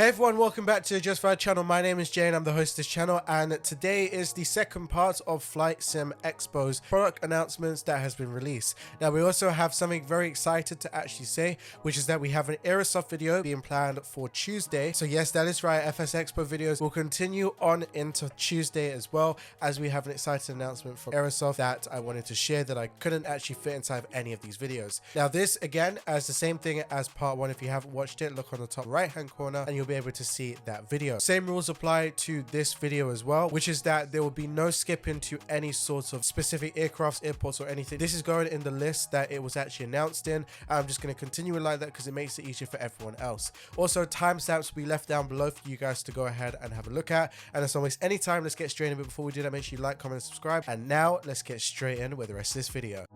Hey everyone, welcome back to the Justfly channel. My name is Jay and I'm the host of this channel, and today is the second part of FlightControlSpotter's product announcements that has been released. Now we also have something very excited to actually say, which is that we have an Aerosoft video being planned for Tuesday. So yes, that is right, FSExpo videos will continue on into Tuesday as well, as we have an exciting announcement from Aerosoft that I wanted to share that I couldn't actually fit inside of any of these videos. Now this again, as the same thing as part one. If you haven't watched it, look on the top right hand corner and you'll be able to see that video. Same rules apply to this video as well, which is that there will be no skipping to any sort of specific aircrafts, airports or anything. This is going in the list that it was actually announced in. I'm just going to continue it like that because it makes it easier for everyone else. Also, timestamps will be left down below for you guys to go ahead and have a look at. And as always, anytime, let's get straight in. But before we do that, make sure you like, comment and subscribe. And now let's get straight in with the rest of this video.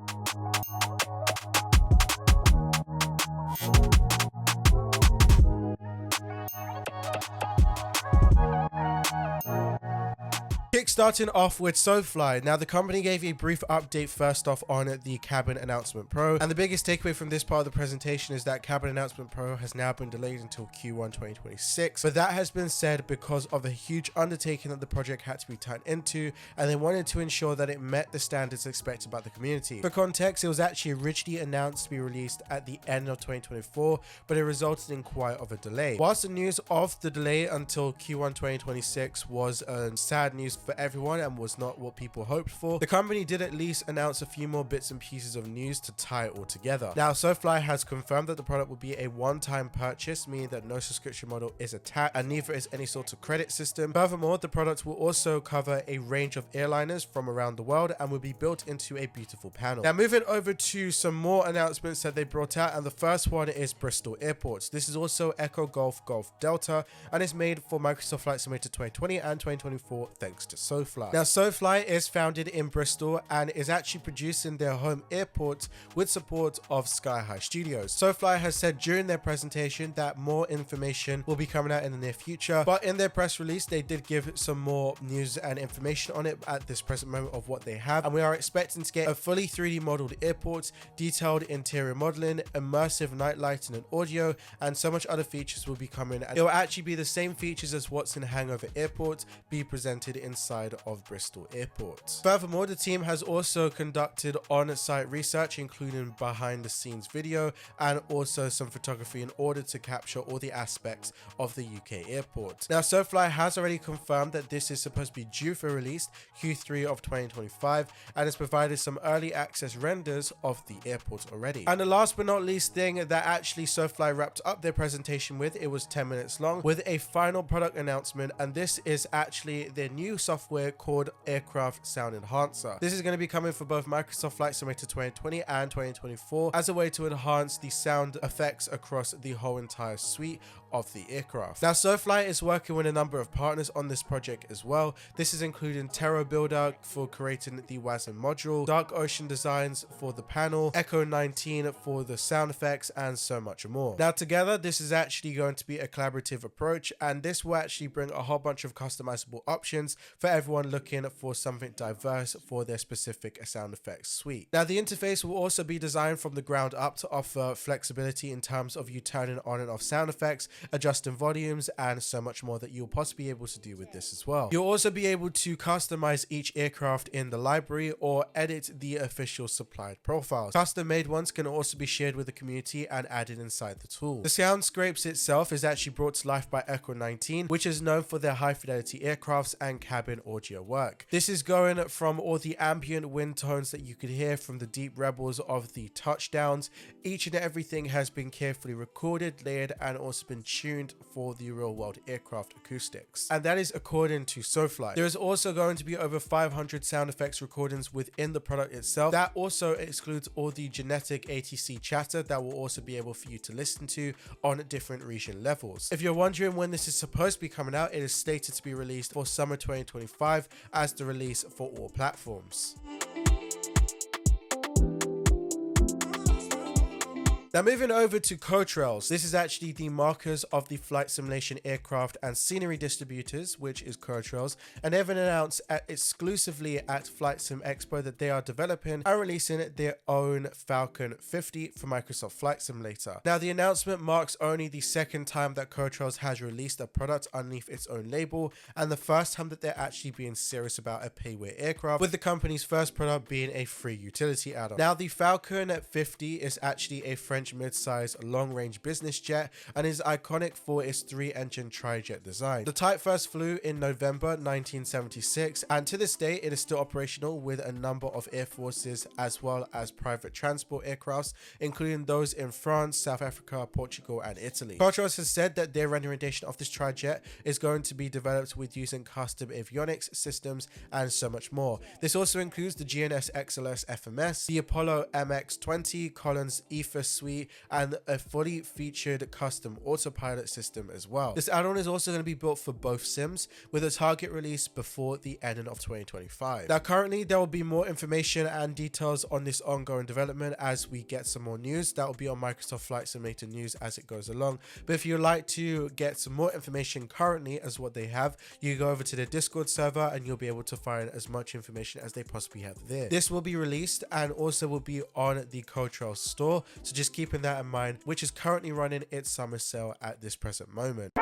Starting off with SoFly. Now the company gave a brief update first off on the Cabin Announcement Pro, and the biggest takeaway from this part of the presentation is that Cabin Announcement Pro has now been delayed until Q1 2026, but that has been said because of a huge undertaking that the project had to be turned into, and they wanted to ensure that it met the standards expected by the community. For context, it was actually originally announced to be released at the end of 2024, but it resulted in quite of a delay. Whilst the news of the delay until Q1 2026 was sad news for everyone and was not what people hoped for, the company did at least announce a few more bits and pieces of news to tie it all together. Now SoFly has confirmed that the product will be a one-time purchase, meaning that no subscription model is attached and neither is any sort of credit system. Furthermore, the product will also cover a range of airliners from around the world and will be built into a beautiful panel. Now moving over to some more announcements that they brought out, and the first one is Bristol Airports. This is also Echo Golf Golf Delta and is made for Microsoft Flight Simulator 2020 and 2024 thanks to SoFly. Now SoFly is founded in Bristol and is actually producing their home airport with support of Sky High Studios. SoFly has said during their presentation that more information will be coming out in the near future, but in their press release they did give some more news and information on it at this present moment of what they have, and we are expecting to get a fully 3D modeled airport, detailed interior modeling, immersive night lighting and audio, and so much other features will be coming. It will actually be the same features as what's in Hangover Airport be presented inside of Bristol Airport. Furthermore, the team has also conducted on-site research, including behind the scenes video and also some photography in order to capture all the aspects of the UK airport. Now SoFly has already confirmed that this is supposed to be due for release Q3 of 2025 and has provided some early access renders of the airport already. And the last but not least thing that actually SoFly wrapped up their presentation with, it was 10 minutes long, with a final product announcement, and this is actually their new software called Aircraft Sound Enhancer. This is going to be coming for both Microsoft Flight Simulator 2020 and 2024 as a way to enhance the sound effects across the whole entire suite of the aircraft. Now SoFly is working with a number of partners on this project as well. This is including Terra Builder for creating the WASM module, Dark Ocean Designs for the panel, Echo 19 for the sound effects, and so much more. Now together this is actually going to be a collaborative approach, and this will actually bring a whole bunch of customizable options for everyone looking for something diverse for their specific sound effects suite. Now the interface will also be designed from the ground up to offer flexibility in terms of you turning on and off sound effects, adjusting volumes, and so much more that you'll possibly be able to do with this as well. You'll also be able to customize each aircraft in the library or edit the official supplied profiles. Custom made ones can also be shared with the community and added inside the tool. The soundscapes itself is actually brought to life by Echo 19, which is known for their high fidelity aircrafts and cabin audio work. This is going from all the ambient wind tones that you could hear from the deep rebels of the touchdowns. Each and everything has been carefully recorded, layered, and also been tuned for the real world aircraft acoustics. And that is according to SoFly. There is also going to be over 500 sound effects recordings within the product itself. That also excludes all the genetic ATC chatter that will also be able for you to listen to on different region levels. If you're wondering when this is supposed to be coming out, it is stated to be released for summer 2025 as the release for all platforms. Now moving over to Contrails, this is actually the markers of the flight simulation aircraft and scenery distributors, which is Contrails, and they've announced exclusively at FlightControlSpotter that they are developing and releasing their own Falcon 50 for Microsoft Flight Simulator. Now the announcement marks only the second time that Contrails has released a product underneath its own label, and the first time that they're actually being serious about a payware aircraft, with the company's first product being a free utility add-on. Now the Falcon 50 is actually a French mid-size long-range business jet and is iconic for its 3-engine tri-jet design. The type first flew in November 1976, and to this day it is still operational with a number of air forces as well as private transport aircrafts, including those in France, South Africa, Portugal and Italy. Contrails has said that their rendition of this tri-jet is going to be developed with using custom avionics systems and so much more. This also includes the GNS XLS FMS, the Apollo MX-20, Collins Ethos suite, and a fully featured custom autopilot system as well. This add-on is also going to be built for both sims, with a target release before the end of 2025. Now currently there will be more information and details on this ongoing development as we get some more news. That will be on Microsoft Flight Simulator News as it goes along. But if you'd like to get some more information currently as what they have, you go over to their Discord server and you'll be able to find as much information as they possibly have there. This will be released and also will be on the Contrails store, so just keeping that in mind, which is currently running its summer sale at this present moment.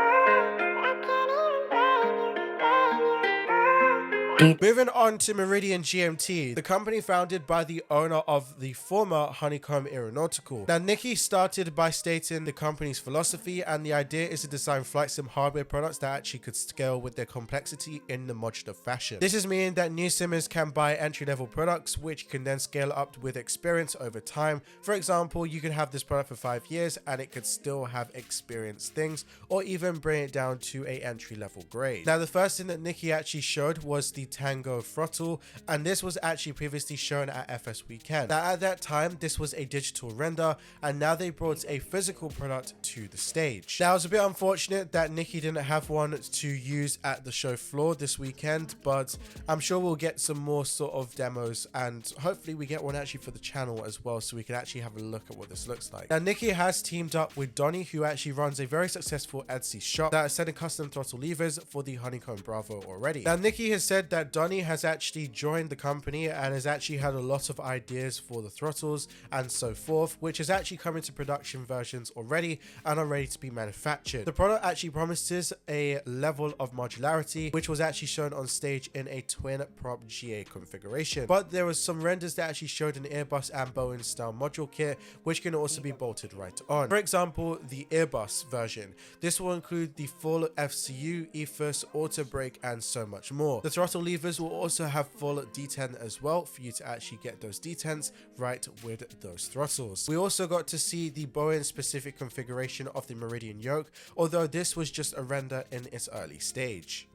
Moving on to Meridian GMT, the company founded by the owner of the former Honeycomb Aeronautical. Now Nikki started by stating the company's philosophy, and the idea is to design flight sim hardware products that actually could scale with their complexity in the modular fashion. This is meaning that new simmers can buy entry-level products which can then scale up with experience over time. For example, you can have this product for 5 years and it could still have experienced things, or even bring it down to a entry-level grade. Now the first thing that Nikki actually showed was the Tango throttle, and this was actually previously shown at FS Weekend. Now at that time this was a digital render, and now they brought a physical product to the stage. Now it's a bit unfortunate that Nikki didn't have one to use at the show floor this weekend, but I'm sure we'll get some more sort of demos, and hopefully we get one actually for the channel as well, so we can actually have a look at what this looks like. Now Nikki has teamed up with Donnie, who actually runs a very successful Etsy shop that is selling custom throttle levers for the Honeycomb Bravo already. Now Nikki has said that Donnie has actually joined the company and has actually had a lot of ideas for the throttles and so forth, which is actually coming to production versions already and are ready to be manufactured. The product actually promises a level of modularity, which was actually shown on stage in a twin prop GA configuration, but there was some renders that actually showed an Airbus and Boeing style module kit, which can also be bolted right on. For example, the Airbus version, this will include the full FCU, ethos, auto brake and so much more. The throttle levers will also have full detent as well for you to actually get those detents right with those throttles. We also got to see the Boeing specific configuration of the Meridian yoke, although this was just a render in its early stage.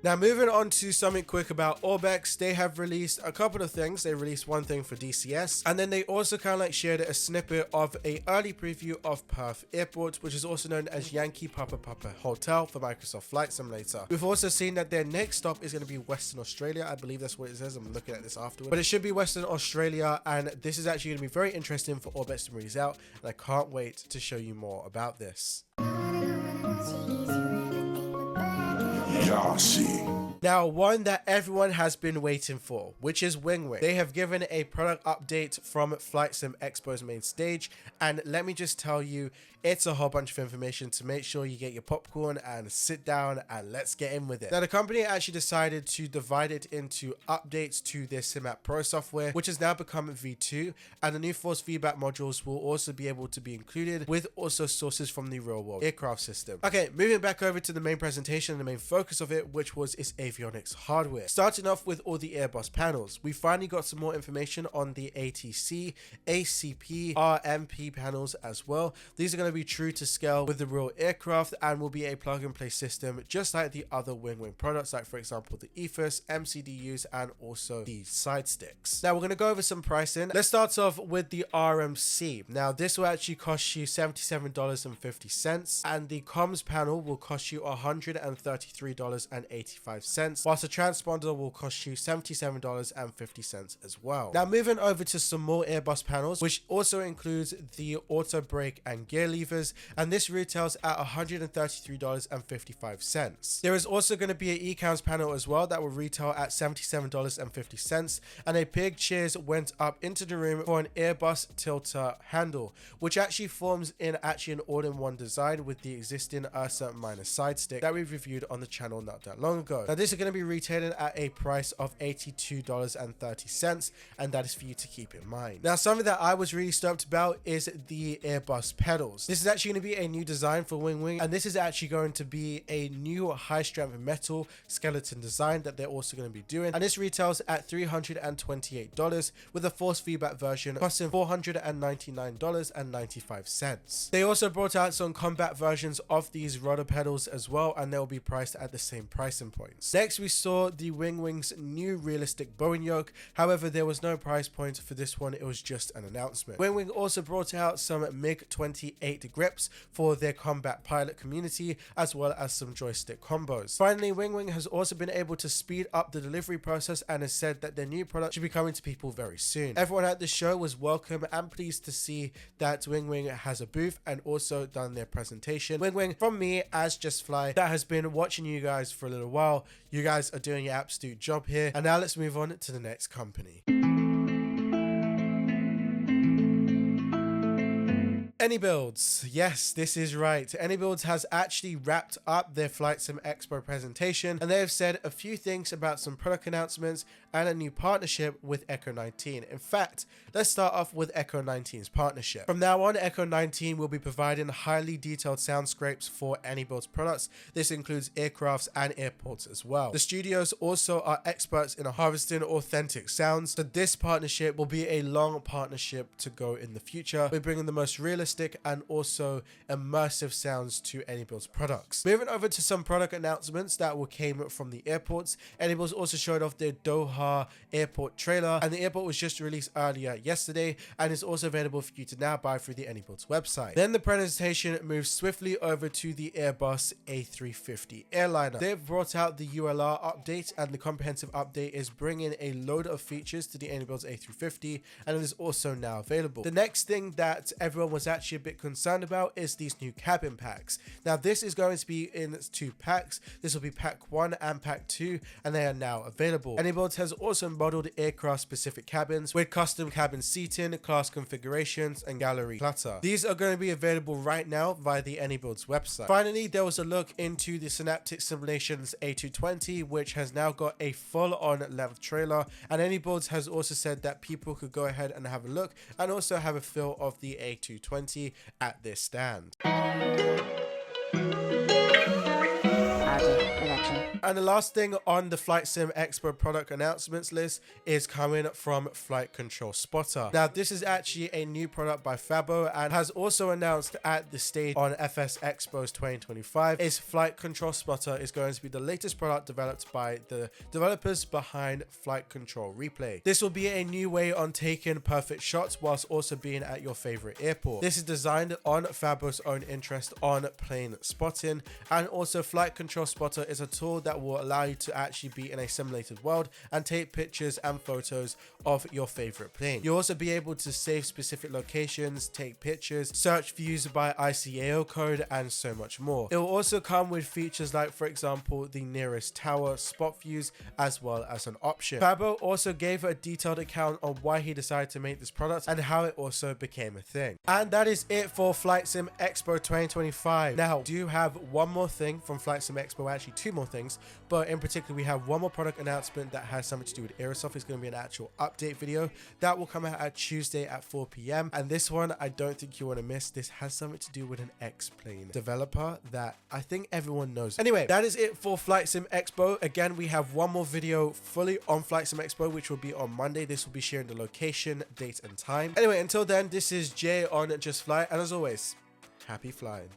Now moving on to something quick about Orbx, they have released a couple of things. They released one thing for DCS, and then they also kind of like shared a snippet of a early preview of Perth Airport, which is also known as Yankee Papa Papa Hotel for Microsoft Flight Simulator. We've also seen that their next stop is going to be Western Australia. I believe that's what it says. I'm looking at this afterwards, but it should be Western Australia, and this is actually going to be very interesting for Orbx to release out, and I can't wait to show you more about this. Now, one that everyone has been waiting for, which is WINWING. They have given a product update from FlightControlSpotter's main stage, and let me just tell you, it's a whole bunch of information to make sure you get your popcorn and sit down and let's get in with it. Now, the company actually decided to divide it into updates to their SimApp Pro software, which has now become V2, and the new force feedback modules will also be able to be included, with also sources from the real world aircraft system. Okay, moving back over to the main presentation and the main focus of it, which was its avionics hardware. Starting off with all the Airbus panels, we finally got some more information on the ATC, ACP, RMP panels as well. These are going to be true to scale with the real aircraft and will be a plug and play system just like the other WINWING products, like for example the Ethos, MCDUs and also the side sticks. Now we're going to go over some pricing. Let's start off with the RMC. Now this will actually cost you $77.50, and the comms panel will cost you $133.85. cents, whilst a transponder will cost you $77.50 as well. Now moving over to some more Airbus panels, which also includes the auto brake and gear levers, and this retails at $133.55. There is also going to be an eCams panel as well that will retail at $77.50, and a big cheers went up into the room for an Airbus tilter handle, which actually forms in an all-in-one design with the existing Ursa minor side stick that we reviewed on the channel not that long ago. Now this is going to be retailing at a price of $82.30, and that is for you to keep in mind. Now something that I was really stoked about is the Airbus pedals. This is actually going to be a new design for WINWING, and this is actually going to be a new high strength metal skeleton design that they're also going to be doing, and this retails at $328 with a force feedback version costing $499.95. They also brought out some combat versions of these rudder pedals as well, and they'll be priced at the same pricing points. Next we saw the WINWING's new realistic Boeing yoke. However, there was no price point for this one, it was just an announcement. WINWING also brought out some MiG-28 grips for their combat pilot community, as well as some joystick combos. Finally, WINWING has also been able to speed up the delivery process and has said that their new product should be coming to people very soon. Everyone at the show was welcome and pleased to see that WINWING has a booth and also done their presentation. WINWING, from me as Justfly, that has been watching you guys for a little while. You guys are doing your absolute job here, and now let's move on to the next company. iniBuilds. Yes, this is right. iniBuilds has actually wrapped up their FlightSimExpo presentation, and they have said a few things about some product announcements and a new partnership with Echo 19. In fact, let's start off with Echo 19's partnership. From now on, Echo 19 will be providing highly detailed sound scrapes for iniBuilds products. This includes aircrafts and airports as well. The studios also are experts in harvesting authentic sounds, so this partnership will be a long partnership to go in the future. We're bringing the most realistic and also immersive sounds to iniBuilds products. Moving over to some product announcements that came from the airports, iniBuilds also showed off their Doha airport trailer, and the airport was just released earlier yesterday and is also available for you to now buy through the iniBuilds website. Then the presentation moves swiftly over to the Airbus A350 airliner. They've brought out the ULR update, and the comprehensive update is bringing a load of features to the iniBuilds A350, and it is also now available. The next thing that everyone was actually a bit concerned about is these new cabin packs. Now this is going to be in 2 packs. This will be pack 1 and pack 2, and they are now available. iniBuilds has also modeled aircraft specific cabins with custom cabin seating, class configurations, and gallery clutter. These are going to be available right now via the iniBuilds website. Finally, there was a look into the Synaptic Simulations A220, which has now got a full-on length trailer, and iniBuilds has also said that people could go ahead and have a look and also have a feel of the A220 at this stand. And the last thing on the FlightSimExpo product announcements list is coming from FlightControlSpotter. Now this is actually a new product by Fabo and has also announced at the stage on FSExpo's 2025 is FlightControlSpotter is going to be the latest product developed by the developers behind Flight Control Replay. This will be a new way on taking perfect shots whilst also being at your favorite airport. This is designed on Fabo's own interest on plane spotting, and also FlightControlSpotter is a tool that will allow you to actually be in a simulated world and take pictures and photos of your favorite plane. You'll also be able to save specific locations, take pictures, search views by ICAO code, and so much more. It will also come with features like, for example, the nearest tower spot views, as well as an option. Fabo also gave a detailed account on why he decided to make this product and how it also became a thing. And that is it for FlightSimExpo 2025. Now, do you have one more thing from FlightSimExpo? Actually, 2 more things, but in particular we have one more product announcement that has something to do with Aerosoft. It's going to be an actual update video that will come out at Tuesday at 4 p.m. and this one I don't think you want to miss. This has something to do with an X-Plane developer that I think everyone knows. Anyway, that is it for FlightSimExpo. Again, we have one more video fully on FlightSimExpo, which will be on Monday. This will be sharing the location, date, and time. Anyway, until then, this is Jay on Justfly, and as always, happy flying.